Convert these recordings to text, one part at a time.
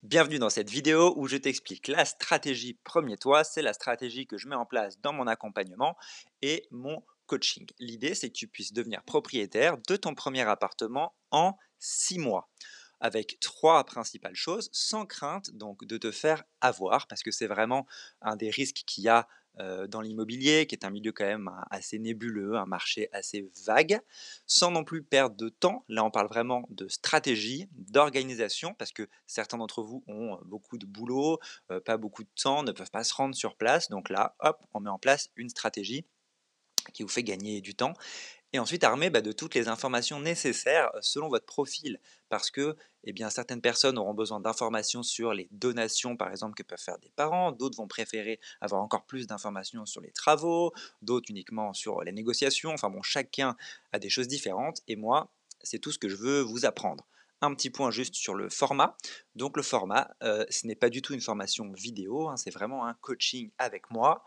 Bienvenue dans cette vidéo où je t'explique la stratégie Premier Toit. C'est la stratégie que je mets en place dans mon accompagnement et mon coaching. L'idée, c'est que tu puisses devenir propriétaire de ton premier appartement en 6 mois avec trois principales choses, sans crainte donc de te faire avoir, parce que c'est vraiment un des risques qu'il y a dans l'immobilier, qui est un milieu quand même assez nébuleux, un marché assez vague, sans non plus perdre de temps. Là, on parle vraiment de stratégie, d'organisation, parce que certains d'entre vous ont beaucoup de boulot, pas beaucoup de temps, ne peuvent pas se rendre sur place. Donc là, hop, on met en place une stratégie qui vous fait gagner du temps et ensuite armé de toutes les informations nécessaires selon votre profil. Parce que certaines personnes auront besoin d'informations sur les donations, par exemple, que peuvent faire des parents. D'autres vont préférer avoir encore plus d'informations sur les travaux. D'autres uniquement sur les négociations. Enfin bon, chacun a des choses différentes. Et moi, c'est tout ce que je veux vous apprendre. Un petit point juste sur le format. Donc le format, ce n'est pas du tout une formation vidéo, hein, c'est vraiment un coaching avec moi.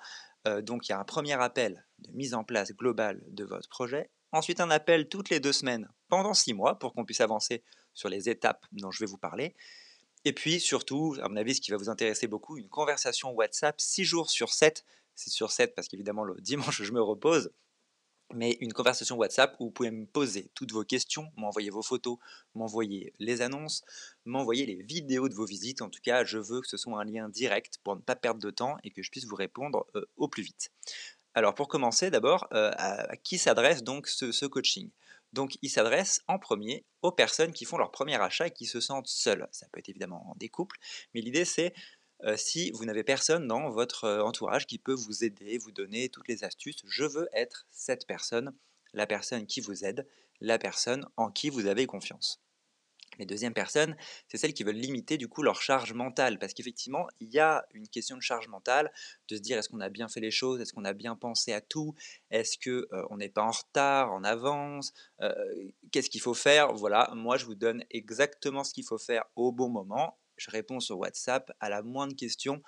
Donc il y a un premier appel de mise en place globale de votre projet. Ensuite, un appel toutes les 2 semaines pendant 6 mois pour qu'on puisse avancer sur les étapes dont je vais vous parler. Et puis surtout, à mon avis, ce qui va vous intéresser beaucoup, une conversation WhatsApp 6 jours sur 7. C'est sur 7 parce qu'évidemment le dimanche je me repose, mais une conversation WhatsApp où vous pouvez me poser toutes vos questions, m'envoyer vos photos, m'envoyer les annonces, m'envoyer les vidéos de vos visites. En tout cas, je veux que ce soit un lien direct pour ne pas perdre de temps et que je puisse vous répondre au plus vite. Alors pour commencer d'abord, à qui s'adresse donc ce coaching? Donc il s'adresse en premier aux personnes qui font leur premier achat et qui se sentent seules. Ça peut être évidemment des couples, mais l'idée c'est, si vous n'avez personne dans votre, entourage qui peut vous aider, vous donner toutes les astuces, je veux être cette personne, la personne qui vous aide, la personne en qui vous avez confiance. Les deuxièmes personnes, c'est celles qui veulent limiter du coup leur charge mentale. Parce qu'effectivement, il y a une question de charge mentale, de se dire est-ce qu'on a bien fait les choses, est-ce qu'on a bien pensé à tout, est-ce que on n'est pas en retard, en avance, qu'est-ce qu'il faut faire. Voilà, moi je vous donne exactement ce qu'il faut faire au bon moment. Je réponds sur WhatsApp à la moindre question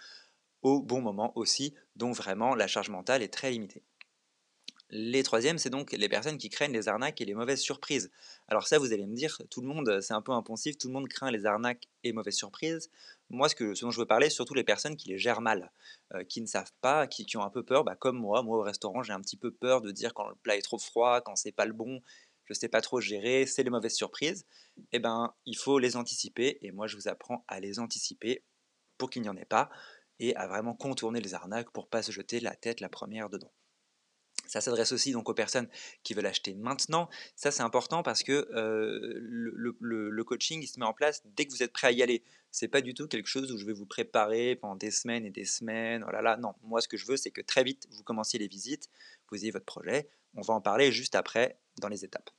au bon moment aussi, donc vraiment la charge mentale est très limitée. Les troisièmes, c'est donc les personnes qui craignent les arnaques et les mauvaises surprises. Alors ça, vous allez me dire, tout le monde, c'est un peu impensif, tout le monde craint les arnaques et mauvaises surprises. Moi, ce dont je veux parler, c'est surtout les personnes qui les gèrent mal, qui ne savent pas, qui ont un peu peur, comme moi au restaurant, j'ai un petit peu peur de dire quand le plat est trop froid, quand c'est pas le bon, je sais pas trop gérer, c'est les mauvaises surprises. Eh ben, il faut les anticiper, et moi je vous apprends à les anticiper pour qu'il n'y en ait pas, et à vraiment contourner les arnaques pour pas se jeter la tête la première dedans. Ça s'adresse aussi donc aux personnes qui veulent acheter maintenant. Ça, c'est important parce que le coaching, il se met en place dès que vous êtes prêt à y aller. C'est pas du tout quelque chose où je vais vous préparer pendant des semaines et des semaines. Oh là là, non. Moi, ce que je veux, c'est que très vite, vous commenciez les visites, vous ayez votre projet. On va en parler juste après dans les étapes.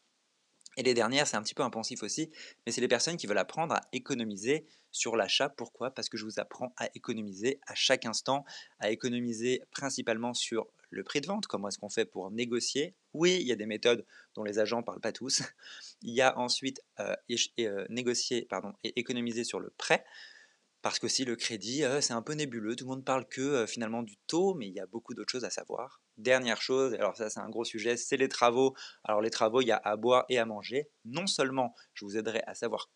Et les dernières, c'est un petit peu impensif aussi, mais c'est les personnes qui veulent apprendre à économiser sur l'achat. Pourquoi? Parce que je vous apprends à économiser à chaque instant, à économiser principalement sur le prix de vente. Comment est-ce qu'on fait pour négocier? Oui, il y a des méthodes dont les agents ne parlent pas tous. Il y a ensuite négocier pardon, et économiser sur le prêt. Parce qu'aussi le crédit, c'est un peu nébuleux. Tout le monde parle que, finalement du taux, mais il y a beaucoup d'autres choses à savoir. Dernière chose, alors ça c'est un gros sujet, c'est les travaux. Alors les travaux, il y a à boire et à manger. Non seulement je vous aiderai à savoir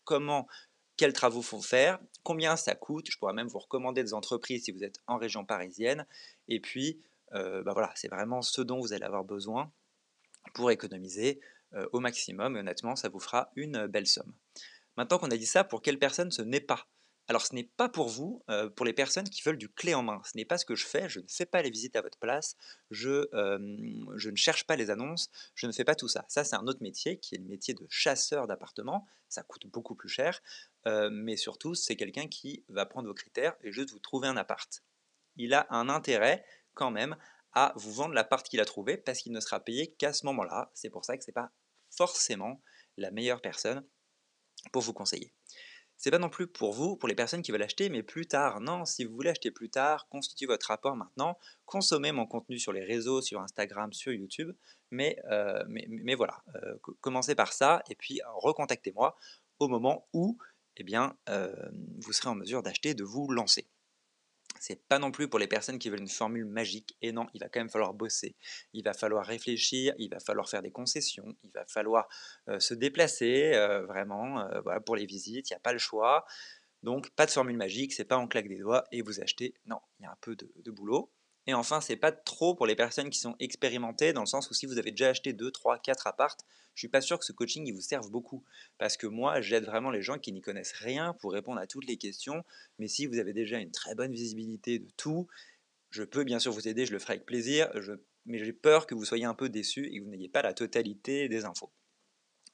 quels travaux faut faire, combien ça coûte, je pourrais même vous recommander des entreprises si vous êtes en région parisienne. Et puis, voilà, c'est vraiment ce dont vous allez avoir besoin pour économiser, au maximum et honnêtement, ça vous fera une belle somme. Maintenant qu'on a dit ça, pour quelle personne ce n'est pas? Alors ce n'est pas pour vous, pour les personnes qui veulent du clé en main. Ce n'est pas ce que je fais, je ne fais pas les visites à votre place, je ne cherche pas les annonces, je ne fais pas tout ça. Ça, c'est un autre métier qui est le métier de chasseur d'appartements. Ça coûte beaucoup plus cher, mais surtout, c'est quelqu'un qui va prendre vos critères et juste vous trouver un appart. Il a un intérêt quand même à vous vendre l'appart qu'il a trouvé parce qu'il ne sera payé qu'à ce moment-là. C'est pour ça que c'est pas forcément la meilleure personne pour vous conseiller. C'est pas non plus pour vous, pour les personnes qui veulent acheter, mais plus tard. Non, si vous voulez acheter plus tard, constituez votre rapport maintenant, consommez mon contenu sur les réseaux, sur Instagram, sur YouTube, mais voilà, commencez par ça et puis recontactez-moi au moment où vous serez en mesure d'acheter, de vous lancer. C'est pas non plus pour les personnes qui veulent une formule magique et non, il va quand même falloir bosser. Il va falloir réfléchir, il va falloir faire des concessions, il va falloir, se déplacer, vraiment, voilà, pour les visites, il y a pas le choix. Donc pas de formule magique, c'est pas en claque des doigts et vous achetez. Non, il y a un peu de boulot. Et enfin, c'est pas trop pour les personnes qui sont expérimentées, dans le sens où si vous avez déjà acheté 2, 3, 4 appartes, je suis pas sûr que ce coaching il vous serve beaucoup. Parce que moi, j'aide vraiment les gens qui n'y connaissent rien pour répondre à toutes les questions. Mais si vous avez déjà une très bonne visibilité de tout, je peux bien sûr vous aider, je le ferai avec plaisir, mais j'ai peur que vous soyez un peu déçus et que vous n'ayez pas la totalité des infos.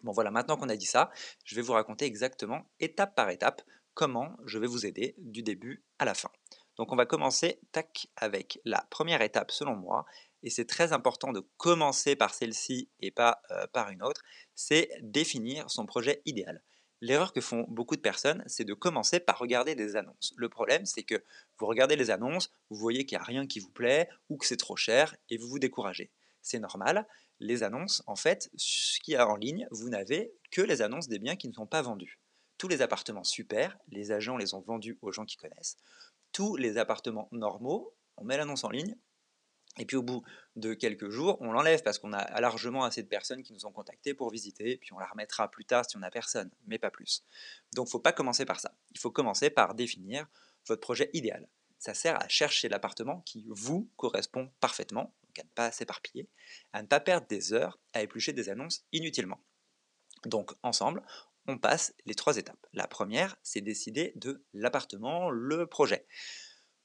Bon voilà, maintenant qu'on a dit ça, je vais vous raconter exactement, étape par étape, comment je vais vous aider du début à la fin. Donc on va commencer, tac, avec la première étape selon moi, et c'est très important de commencer par celle-ci et pas par une autre, c'est définir son projet idéal. L'erreur que font beaucoup de personnes, c'est de commencer par regarder des annonces. Le problème, c'est que vous regardez les annonces, vous voyez qu'il n'y a rien qui vous plaît ou que c'est trop cher et vous vous découragez. C'est normal, les annonces, en fait, ce qu'il y a en ligne, vous n'avez que les annonces des biens qui ne sont pas vendus. Tous les appartements super, les agents les ont vendus aux gens qui connaissent. Tous les appartements normaux, on met l'annonce en ligne, et puis au bout de quelques jours, on l'enlève parce qu'on a largement assez de personnes qui nous ont contactés pour visiter, puis on la remettra plus tard si on n'a personne, mais pas plus. Donc il ne faut pas commencer par ça. Il faut commencer par définir votre projet idéal. Ça sert à chercher l'appartement qui vous correspond parfaitement, donc à ne pas s'éparpiller, à ne pas perdre des heures à éplucher des annonces inutilement. Donc ensemble, on passe les 3 étapes. La première, c'est décider de l'appartement, le projet.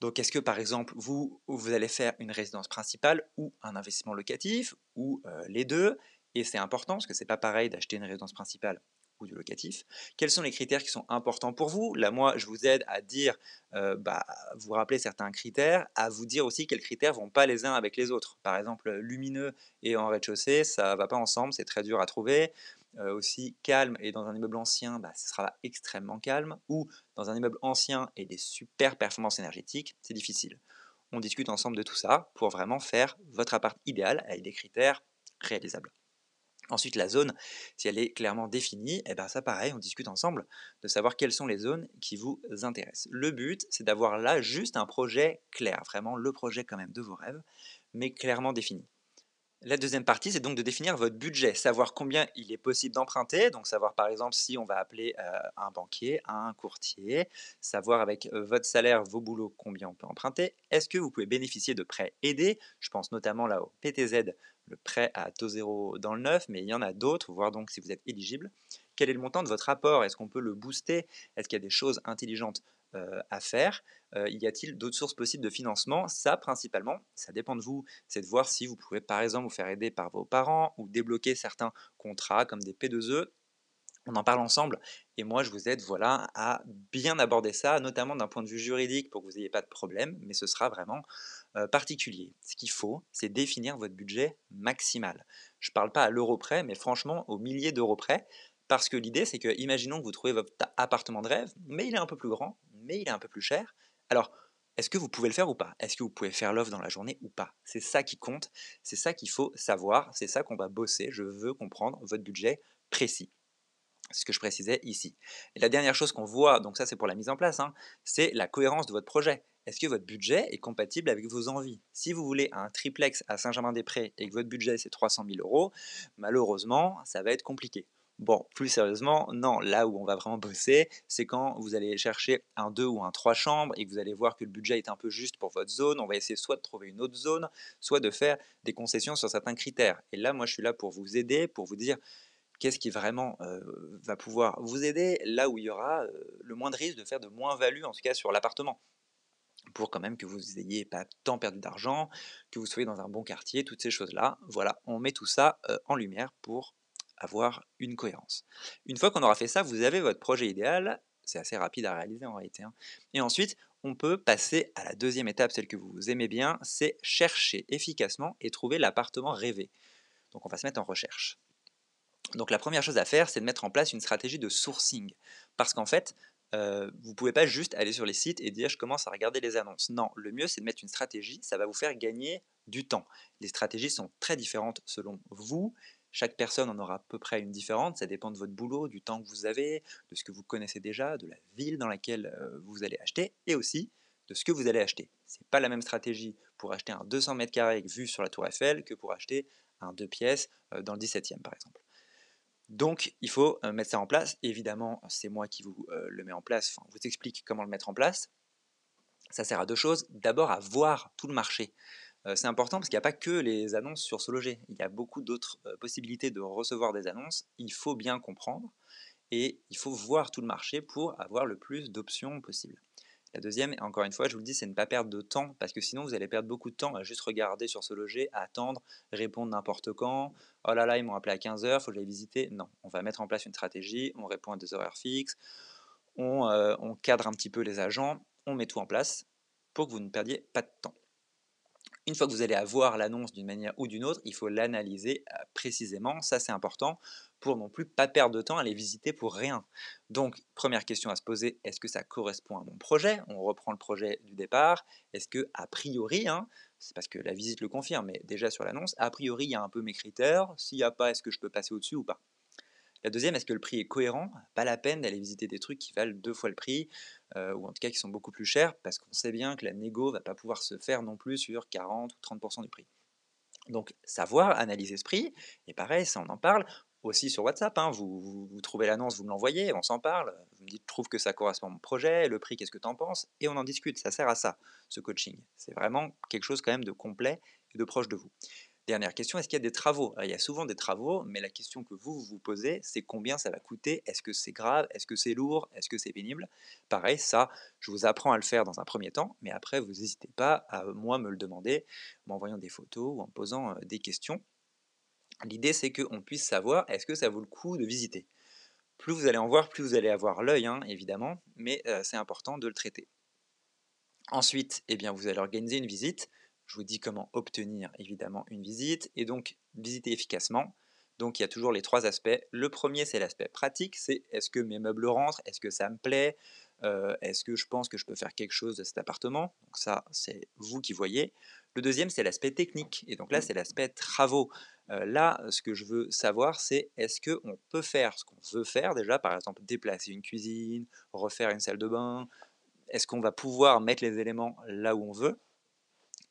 Donc est-ce que par exemple, vous allez faire une résidence principale ou un investissement locatif ou les deux? Et c'est important parce que c'est pas pareil d'acheter une résidence principale ou du locatif. Quels sont les critères qui sont importants pour vous? Là, moi, je vous aide à dire, vous rappeler certains critères, à vous dire aussi quels critères vont pas les uns avec les autres. Par exemple, lumineux et en rez-de-chaussée, ça va pas ensemble, c'est très dur à trouver. Aussi calme et dans un immeuble ancien, ce sera extrêmement calme. Ou dans un immeuble ancien et des super performances énergétiques, c'est difficile. On discute ensemble de tout ça pour vraiment faire votre appart idéal avec des critères réalisables. Ensuite, la zone, si elle est clairement définie, et ben ça pareil, on discute ensemble de savoir quelles sont les zones qui vous intéressent. Le but, c'est d'avoir là juste un projet clair, vraiment le projet quand même de vos rêves, mais clairement défini. La deuxième partie, c'est donc de définir votre budget, savoir combien il est possible d'emprunter, donc savoir par exemple si on va appeler un banquier, un courtier, savoir avec votre salaire, vos boulots, combien on peut emprunter. Est-ce que vous pouvez bénéficier de prêts aidés? Je pense notamment là au PTZ, le prêt à taux zéro dans le neuf, mais il y en a d'autres, voir donc si vous êtes éligible. Quel est le montant de votre apport? Est-ce qu'on peut le booster? Est-ce qu'il y a des choses intelligentes à faire? Y a-t-il d'autres sources possibles de financement? Ça, principalement, ça dépend de vous. C'est de voir si vous pouvez, par exemple, vous faire aider par vos parents ou débloquer certains contrats comme des P2E. On en parle ensemble et moi, je vous aide voilà, à bien aborder ça, notamment d'un point de vue juridique pour que vous n'ayez pas de problème, mais ce sera vraiment particulier. Ce qu'il faut, c'est définir votre budget maximal. Je ne parle pas à l'euro près, mais franchement aux milliers d'euros près, parce que l'idée, c'est que, imaginons que vous trouvez votre appartement de rêve, mais il est un peu plus grand, mais il est un peu plus cher. Alors, est-ce que vous pouvez le faire ou pas? Est-ce que vous pouvez faire l'offre dans la journée ou pas? C'est ça qui compte, c'est ça qu'il faut savoir, c'est ça qu'on va bosser. Je veux comprendre votre budget précis. C'est ce que je précisais ici. Et la dernière chose qu'on voit, donc ça c'est pour la mise en place, hein, c'est la cohérence de votre projet. Est-ce que votre budget est compatible avec vos envies? Si vous voulez un triplex à Saint-Germain-des-Prés et que votre budget c'est 300 000 euros, malheureusement ça va être compliqué. Bon, plus sérieusement, non, là où on va vraiment bosser, c'est quand vous allez chercher un 2 ou un 3 chambres et que vous allez voir que le budget est un peu juste pour votre zone. On va essayer soit de trouver une autre zone, soit de faire des concessions sur certains critères. Et là, moi, je suis là pour vous aider, pour vous dire qu'est-ce qui vraiment va pouvoir vous aider là où il y aura le moins de risque de faire de moins-value, en tout cas sur l'appartement, pour quand même que vous n'ayez pas tant perdu d'argent, que vous soyez dans un bon quartier, toutes ces choses-là. Voilà, on met tout ça en lumière pour avoir une cohérence. Une fois qu'on aura fait ça, vous avez votre projet idéal, c'est assez rapide à réaliser en réalité, hein. Et ensuite, on peut passer à la deuxième étape, celle que vous aimez bien, c'est chercher efficacement et trouver l'appartement rêvé. Donc on va se mettre en recherche. Donc la première chose à faire, c'est de mettre en place une stratégie de sourcing. Parce qu'en fait, vous ne pouvez pas juste aller sur les sites et dire je commence à regarder les annonces. Non, le mieux c'est de mettre une stratégie, ça va vous faire gagner du temps. Les stratégies sont très différentes selon vous. Chaque personne en aura à peu près une différente, ça dépend de votre boulot, du temps que vous avez, de ce que vous connaissez déjà, de la ville dans laquelle vous allez acheter, et aussi de ce que vous allez acheter. Ce n'est pas la même stratégie pour acheter un 200 mètres carrés vue sur la tour Eiffel que pour acheter un 2 pièces dans le 17e par exemple. Donc il faut, mettre ça en place. Évidemment, c'est moi qui vous, le mets en place, enfin, vous explique comment le mettre en place. Ça sert à 2 choses. D'abord à voir tout le marché. C'est important parce qu'il n'y a pas que les annonces sur Se Loger. Il y a beaucoup d'autres, possibilités de recevoir des annonces. Il faut bien comprendre et il faut voir tout le marché pour avoir le plus d'options possible. La deuxième, encore une fois, je vous le dis, c'est ne pas perdre de temps parce que sinon vous allez perdre beaucoup de temps à juste regarder sur Se Loger, à attendre, répondre n'importe quand. Oh là là, ils m'ont appelé à 15 h, il faut que j'aille visiter. Non, on va mettre en place une stratégie, on répond à des horaires fixes, on cadre un petit peu les agents, on met tout en place pour que vous ne perdiez pas de temps. Une fois que vous allez avoir l'annonce d'une manière ou d'une autre, il faut l'analyser précisément, ça c'est important, pour non plus pas perdre de temps à les visiter pour rien. Donc, première question à se poser, est-ce que ça correspond à mon projet? On reprend le projet du départ. Est-ce que, a priori, hein, c'est parce que la visite le confirme, mais déjà sur l'annonce, a priori il y a un peu mes critères, s'il n'y a pas, est-ce que je peux passer au-dessus ou pas? La deuxième, est-ce que le prix est cohérent? Pas la peine d'aller visiter des trucs qui valent 2 fois le prix, ou en tout cas qui sont beaucoup plus chers, parce qu'on sait bien que la négo va pas pouvoir se faire non plus sur 40 ou 30 du prix. Donc savoir analyser ce prix, et pareil, ça on en parle aussi sur WhatsApp, hein, vous trouvez l'annonce, vous me l'envoyez, on s'en parle, vous me dites: «Je trouve que ça correspond à mon projet, le prix, qu'est-ce que tu en penses?» et on en discute, ça sert à ça, ce coaching. C'est vraiment quelque chose quand même de complet et de proche de vous. Dernière question, est-ce qu'il y a des travaux? Il y a souvent des travaux, mais la question que vous vous posez, c'est combien ça va coûter? Est-ce que c'est grave? Est-ce que c'est lourd? Est-ce que c'est pénible? Pareil, ça, je vous apprends à le faire dans un premier temps, mais après, vous n'hésitez pas à moi me le demander, m'envoyant des photos ou en posant des questions. L'idée, c'est qu'on puisse savoir est-ce que ça vaut le coup de visiter. Plus vous allez en voir, plus vous allez avoir l'œil, hein, évidemment, mais c'est important de le traiter. Ensuite, eh bien, vous allez organiser une visite. Je vous dis comment obtenir évidemment une visite et donc visiter efficacement. Donc il y a toujours les 3 aspects. Le premier, c'est l'aspect pratique, c'est est-ce que mes meubles rentrent? Est-ce que ça me plaît? Est-ce que je pense que je peux faire quelque chose de cet appartement? Donc ça, c'est vous qui voyez. Le deuxième, c'est l'aspect technique et donc là, c'est l'aspect travaux. Là, ce que je veux savoir, c'est est-ce qu'on peut faire ce qu'on veut faire déjà, par exemple déplacer une cuisine, refaire une salle de bain, est-ce qu'on va pouvoir mettre les éléments là où on veut?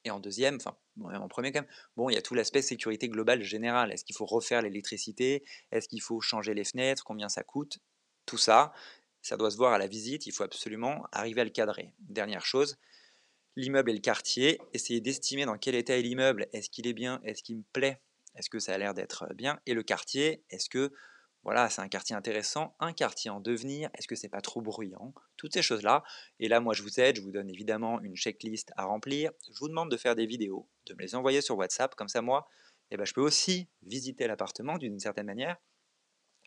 Et en deuxième, enfin, bon, en premier quand même, bon, il y a tout l'aspect sécurité globale générale. Est-ce qu'il faut refaire l'électricité? Est-ce qu'il faut changer les fenêtres? Combien ça coûte? Tout ça, ça doit se voir à la visite. Il faut absolument arriver à le cadrer. Dernière chose, l'immeuble et le quartier. Essayez d'estimer dans quel état est l'immeuble. Est-ce qu'il est bien? Est-ce qu'il me plaît? Est-ce que ça a l'air d'être bien? Et le quartier, est-ce que voilà, c'est un quartier intéressant, un quartier en devenir, est-ce que c'est pas trop bruyant? Toutes ces choses-là. Et là, moi, je vous aide, je vous donne évidemment une checklist à remplir. Je vous demande de faire des vidéos, de me les envoyer sur WhatsApp, comme ça, moi, eh ben, je peux aussi visiter l'appartement d'une certaine manière,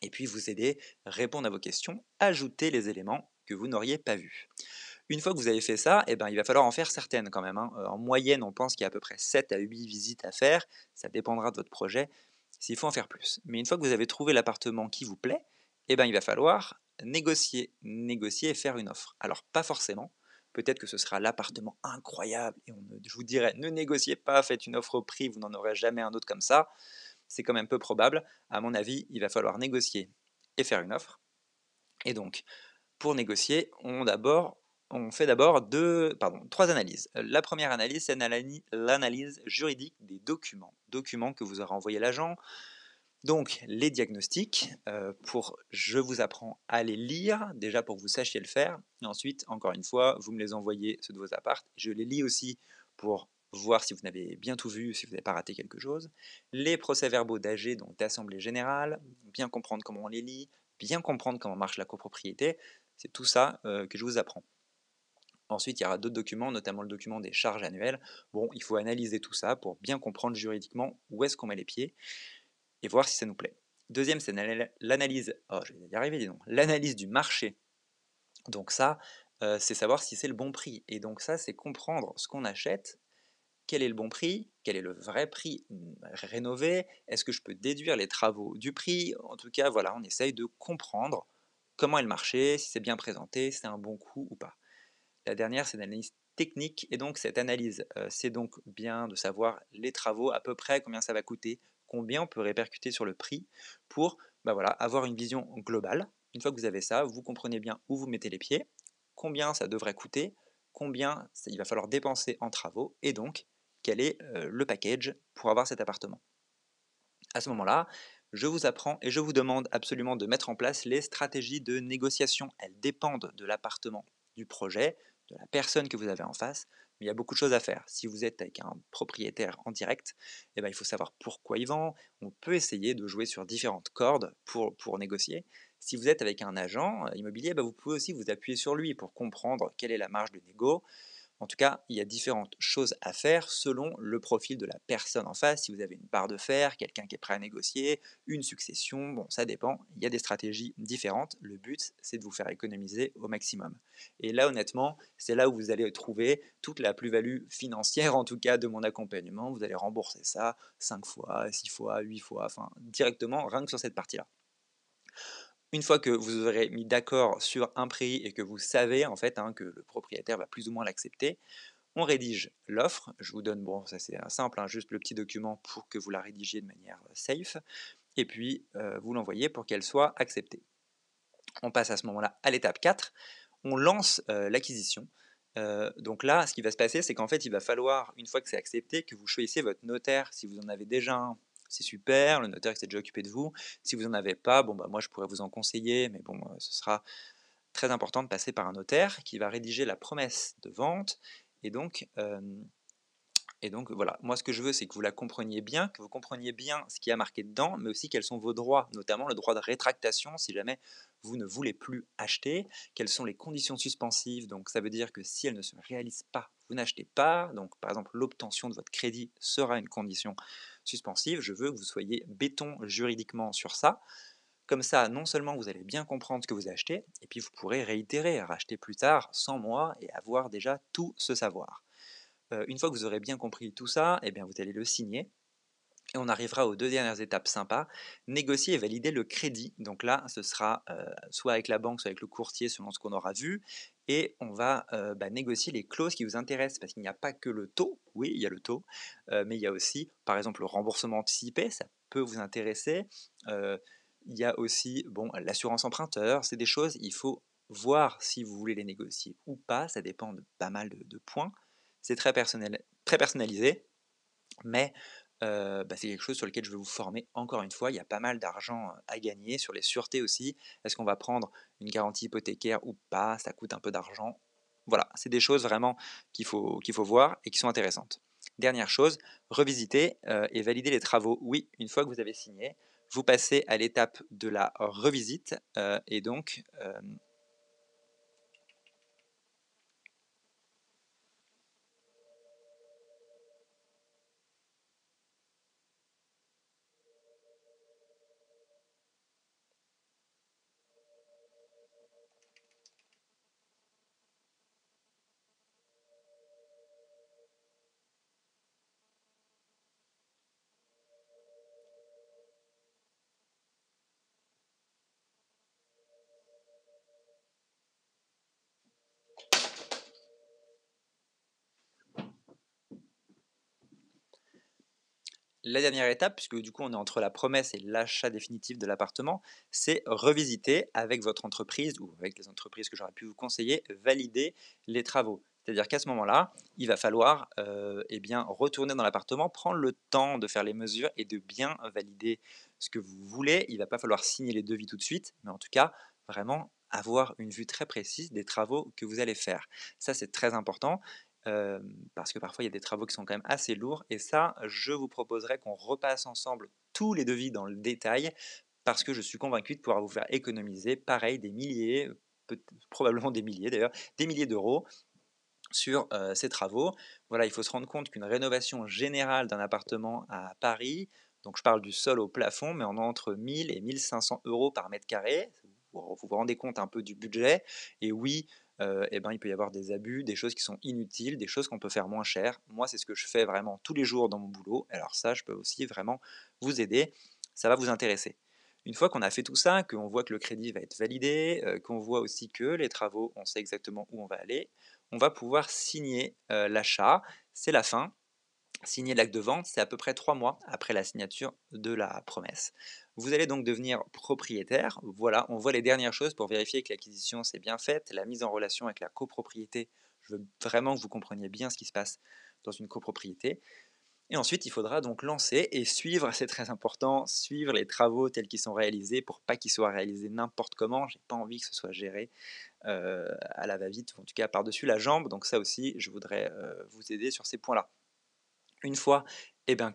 et puis vous aider, répondre à vos questions, ajouter les éléments que vous n'auriez pas vus. Une fois que vous avez fait ça, eh ben, il va falloir en faire certaines quand même, hein. En moyenne, on pense qu'il y a à peu près 7 à 8 visites à faire. Ça dépendra de votre projet, s'il faut en faire plus. Mais une fois que vous avez trouvé l'appartement qui vous plaît, eh ben, il va falloir négocier et faire une offre. Alors pas forcément, peut-être que ce sera l'appartement incroyable et je vous dirais ne négociez pas, faites une offre au prix, vous n'en aurez jamais un autre comme ça. C'est quand même peu probable. À mon avis, il va falloir négocier et faire une offre. Et donc, pour négocier, on fait d'abord 3 analyses. La première analyse, c'est l'analyse juridique des documents que vous aurez envoyés à l'agent. Donc les diagnostics, je vous apprends à les lire, déjà pour que vous sachiez le faire. Et ensuite, encore une fois, vous me les envoyez, ceux de vos apparts. Je les lis aussi pour voir si vous n'avez bien tout vu, si vous n'avez pas raté quelque chose. Les procès-verbaux d'AG, donc d'assemblée générale, bien comprendre comment on les lit, bien comprendre comment marche la copropriété. C'est tout ça que je vous apprends. Ensuite, il y aura d'autres documents, notamment le document des charges annuelles. Bon, il faut analyser tout ça pour bien comprendre juridiquement où est-ce qu'on met les pieds et voir si ça nous plaît. Deuxième, c'est l'analyse, oh, je vais y arriver, dis donc, l'analyse du marché. Donc ça, c'est savoir si c'est le bon prix. Et donc ça, c'est comprendre ce qu'on achète, quel est le bon prix, quel est le vrai prix rénové, est-ce que je peux déduire les travaux du prix. En tout cas, voilà, on essaye de comprendre comment est le marché, si c'est bien présenté, si c'est un bon coût ou pas. La dernière, c'est l'analyse technique, et donc cette analyse, c'est donc bien de savoir les travaux, à peu près combien ça va coûter, combien on peut répercuter sur le prix pour bah voilà, avoir une vision globale. Une fois que vous avez ça, vous comprenez bien où vous mettez les pieds, combien ça devrait coûter, combien il va falloir dépenser en travaux, et donc quel est le package pour avoir cet appartement. À ce moment-là, Je vous apprends et je vous demande absolument de mettre en place les stratégies de négociation. Elles dépendent de l'appartement, du projet, de la personne que vous avez en face, mais il y a beaucoup de choses à faire. Si vous êtes avec un propriétaire en direct, eh ben, il faut savoir pourquoi il vend. On peut essayer de jouer sur différentes cordes pour négocier. Si vous êtes avec un agent immobilier, ben, vous pouvez aussi vous appuyer sur lui pour comprendre quelle est la marge de négo. En tout cas, il y a différentes choses à faire selon le profil de la personne en face. Si vous avez une barre de fer, quelqu'un qui est prêt à négocier, une succession, bon, ça dépend. Il y a des stratégies différentes. Le but, c'est de vous faire économiser au maximum. Et là, honnêtement, c'est là où vous allez trouver toute la plus-value financière, en tout cas de mon accompagnement. Vous allez rembourser ça 5 fois, 6 fois, 8 fois, enfin directement, rien que sur cette partie-là. Une fois que vous aurez mis d'accord sur un prix et que vous savez en fait que le propriétaire va plus ou moins l'accepter, on rédige l'offre. Je vous donne, bon, ça c'est simple, juste le petit document pour que vous la rédigiez de manière safe, et puis vous l'envoyez pour qu'elle soit acceptée. On passe à ce moment-là à l'étape 4, on lance l'acquisition. Donc là, ce qui va se passer, c'est qu'en fait, il va falloir, une fois que c'est accepté, que vous choisissiez votre notaire. Si vous en avez déjà un, c'est super, le notaire qui s'est déjà occupé de vous. Si vous n'en avez pas, bon, bah, moi je pourrais vous en conseiller, mais bon, ce sera très important de passer par un notaire qui va rédiger la promesse de vente. Et donc, voilà, moi ce que je veux, c'est que vous la compreniez bien, que vous compreniez bien ce qui a marqué dedans, mais aussi quels sont vos droits, notamment le droit de rétractation si jamais vous ne voulez plus acheter, quelles sont les conditions suspensives, donc ça veut dire que si elles ne se réalisent pas, vous n'achetez pas, donc par exemple l'obtention de votre crédit sera une condition suspensive, je veux que vous soyez béton juridiquement sur ça, comme ça non seulement vous allez bien comprendre ce que vous achetez, et puis vous pourrez réitérer, racheter plus tard, sans moi, et avoir déjà tout ce savoir. Une fois que vous aurez bien compris tout ça, eh bien, vous allez le signer. Et on arrivera aux deux dernières étapes sympas, négocier et valider le crédit. Donc là, ce sera soit avec la banque, soit avec le courtier, selon ce qu'on aura vu. Et on va négocier les clauses qui vous intéressent, parce qu'il n'y a pas que le taux, oui, il y a le taux, mais il y a aussi, par exemple, le remboursement anticipé, ça peut vous intéresser. Euh, il y a aussi l'assurance emprunteur, c'est des choses, il faut voir si vous voulez les négocier ou pas, ça dépend de pas mal de points. C'est très personnel, très personnalisé, mais c'est quelque chose sur lequel je veux vous former. Encore une fois, il y a pas mal d'argent à gagner sur les sûretés aussi. Est-ce qu'on va prendre une garantie hypothécaire ou pas? Ça coûte un peu d'argent. Voilà, c'est des choses vraiment qu'il faut voir et qui sont intéressantes. Dernière chose, revisiter et valider les travaux. Oui, une fois que vous avez signé, vous passez à l'étape de la revisite et donc la dernière étape, puisque du coup on est entre la promesse et l'achat définitif de l'appartement, c'est revisiter avec votre entreprise ou avec les entreprises que j'aurais pu vous conseiller, valider les travaux. C'est-à-dire qu'à ce moment-là, il va falloir retourner dans l'appartement, prendre le temps de faire les mesures et de bien valider ce que vous voulez. Il ne va pas falloir signer les devis tout de suite, mais en tout cas, vraiment avoir une vue très précise des travaux que vous allez faire. Ça, c'est très important. Parce que parfois il y a des travaux qui sont quand même assez lourds et ça, je vous proposerai qu'on repasse ensemble tous les devis dans le détail parce que je suis convaincu de pouvoir vous faire économiser, pareil, des milliers, probablement des milliers d'ailleurs, des milliers d'euros sur ces travaux. Voilà, il faut se rendre compte qu'une rénovation générale d'un appartement à Paris, donc je parle du sol au plafond, mais on est entre 1000 et 1500 euros par mètre carré. Vous rendez compte un peu du budget. Et oui, il peut y avoir des abus, des choses qui sont inutiles, des choses qu'on peut faire moins cher. Moi, c'est ce que je fais vraiment tous les jours dans mon boulot. Alors ça, je peux aussi vraiment vous aider. Ça va vous intéresser. Une fois qu'on a fait tout ça, qu'on voit que le crédit va être validé, qu'on voit aussi que les travaux, on sait exactement où on va aller, on va pouvoir signer l'achat. C'est la fin. Signer l'acte de vente, c'est à peu près 3 mois après la signature de la promesse. Vous allez donc devenir propriétaire. Voilà, on voit les dernières choses pour vérifier que l'acquisition s'est bien faite, la mise en relation avec la copropriété. Je veux vraiment que vous compreniez bien ce qui se passe dans une copropriété. Et ensuite, il faudra donc lancer et suivre, c'est très important, suivre les travaux tels qu'ils sont réalisés pour pas qu'ils soient réalisés n'importe comment. J'ai pas envie que ce soit géré à la va-vite, ou en tout cas par-dessus la jambe. Donc ça aussi, je voudrais vous aider sur ces points-là. Une fois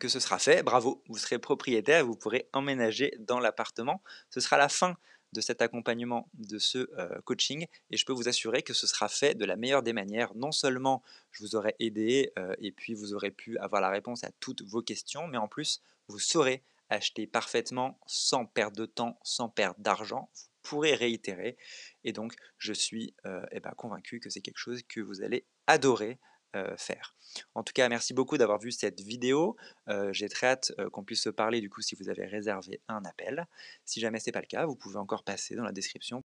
que ce sera fait, bravo, vous serez propriétaire et vous pourrez emménager dans l'appartement. Ce sera la fin de cet accompagnement, de ce coaching, et je peux vous assurer que ce sera fait de la meilleure des manières. Non seulement je vous aurai aidé et puis vous aurez pu avoir la réponse à toutes vos questions, mais en plus vous saurez acheter parfaitement sans perdre de temps, sans perdre d'argent. Vous pourrez réitérer, et donc je suis convaincu que c'est quelque chose que vous allez adorer faire. En tout cas, merci beaucoup d'avoir vu cette vidéo. J'ai très hâte qu'on puisse se parler du coup si vous avez réservé un appel. Si jamais ce n'est pas le cas, vous pouvez encore passer dans la description